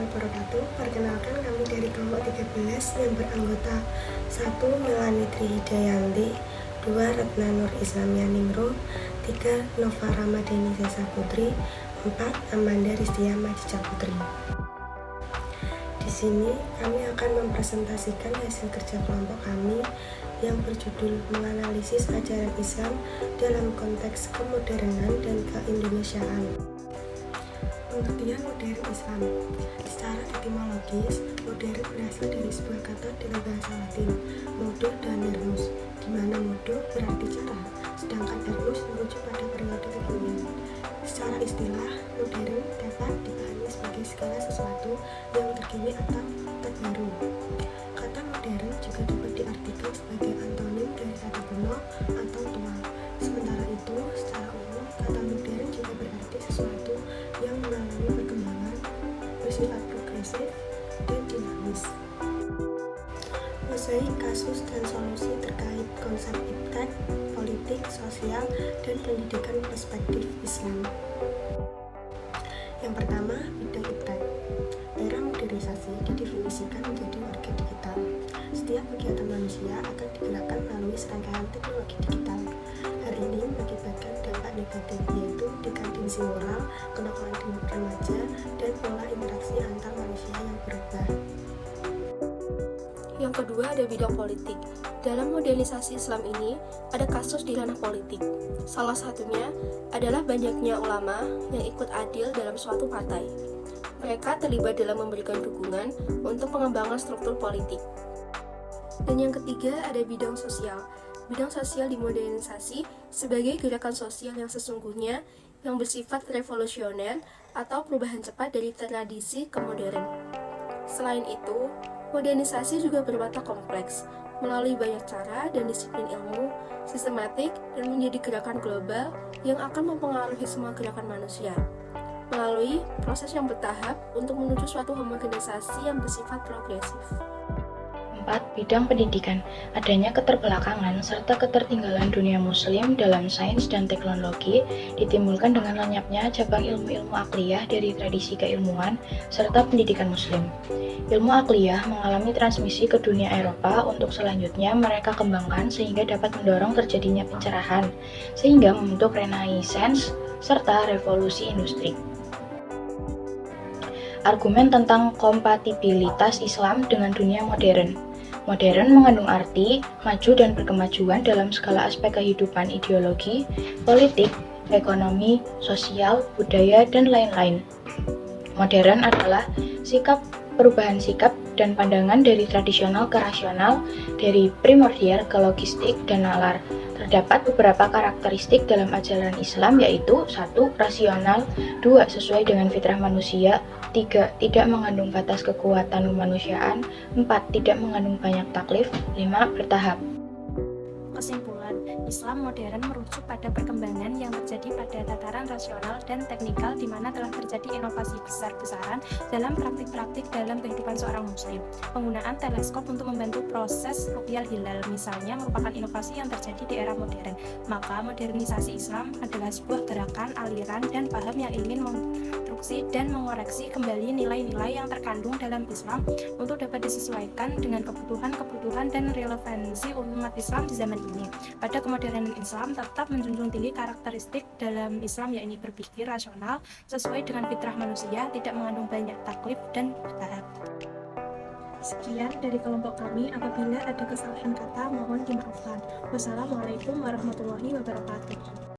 wabarakatuh. Perkenalkan, kami dari kelompok 13 yang beranggota 1. Melani Trihidayanti, 2. Retna Nur Islamia Ningro, 3. Nova Ramadhani Sesa Putri, 4. Amanda Ristia Madija Putri. Di sini kami akan mempresentasikan hasil kerja kelompok kami yang berjudul menganalisis ajaran Islam dalam konteks kemodernan dan keindonesiaan. Pengertian modern Islam. Secara etimologis, modern berasal dari sebuah kata dengan bahasa Latin, modo dan ernus, di mana modo berarti cara, sedangkan ernus merujuk pada periode kekinian. Secara istilah, modern dapat dipahami sebagai segala sesuatu yang terkini atau terbaru. Kata modern juga dapat diartikan sebagai antonim dari kata kuno atau tua. Sementara itu, secara umum, kata modern juga berarti sesuatu yang mengalami perkembangan, bersifat progresif, dan dinamis. Mosaik kasus dan solusi terkait konsep iptek, politik, sosial, dan pendidikan perspektif Islam. Yang pertama, bidang iptek. Era modernisasi didefinisikan menjadi warga digital. Setiap kegiatan manusia akan digerakkan melalui serangkaian teknologi digital. Hal ini mengakibatkan dampak negatif, yaitu dekadensi moral, kenakalan remaja, dan pola interaksi antar manusia yang berubah. Yang kedua ada bidang politik. Dalam modernisasi Islam ini, ada kasus di ranah politik. Salah satunya adalah banyaknya ulama yang ikut adil dalam suatu partai. Mereka terlibat dalam memberikan dukungan untuk pengembangan struktur politik. Dan yang ketiga ada bidang sosial. Bidang sosial dimodernisasi sebagai gerakan sosial yang sesungguhnya yang bersifat revolusioner atau perubahan cepat dari tradisi ke modern. Selain itu, modernisasi juga berwatak kompleks, melalui banyak cara dan disiplin ilmu, sistematik, dan menjadi gerakan global yang akan mempengaruhi semua gerakan manusia, melalui proses yang bertahap untuk menuju suatu homogenisasi yang bersifat progresif. 4. Bidang pendidikan. Adanya keterbelakangan serta ketertinggalan dunia muslim dalam sains dan teknologi ditimbulkan dengan lenyapnya cabang ilmu-ilmu akliyah dari tradisi keilmuan serta pendidikan muslim. Ilmu akliyah mengalami transmisi ke dunia Eropa untuk selanjutnya mereka kembangkan sehingga dapat mendorong terjadinya pencerahan, sehingga membentuk renaissance serta revolusi industri. Argumen tentang kompatibilitas Islam dengan dunia modern. Modern mengandung arti maju dan berkemajuan dalam segala aspek kehidupan ideologi, politik, ekonomi, sosial, budaya, dan lain-lain. Modern adalah perubahan sikap dan pandangan dari tradisional ke rasional, dari primordial ke logistik dan nalar. Terdapat beberapa karakteristik dalam ajaran Islam yaitu 1. Rasional, 2. Sesuai dengan fitrah manusia, 3. Tidak mengandung batas kekuatan kemanusiaan, 4. Tidak mengandung banyak taklif, 5. Bertahap. Kesimpulan, Islam modern merujuk pada perkembangan yang terjadi pada tataran rasional dan teknikal di mana telah terjadi inovasi besar-besaran dalam praktik-praktik dalam kehidupan seorang muslim. Penggunaan teleskop untuk membantu proses ru'yal hilal misalnya merupakan inovasi yang terjadi di era modern. Maka modernisasi Islam adalah sebuah gerakan, aliran, dan paham yang ingin menginstruksi dan mengoreksi kembali nilai-nilai yang terkandung dalam Islam untuk dapat disesuaikan dengan kebutuhan dan relevansi umat Islam di zaman ini. Pada kemodernan Islam tetap menjunjung tinggi karakteristik dalam Islam yakni berpikir rasional sesuai dengan fitrah manusia, tidak mengandung banyak taklif dan bertahap. Sekian dari kelompok kami. Apabila ada kesalahan kata mohon dimaafkan. Wassalamualaikum warahmatullahi wabarakatuh.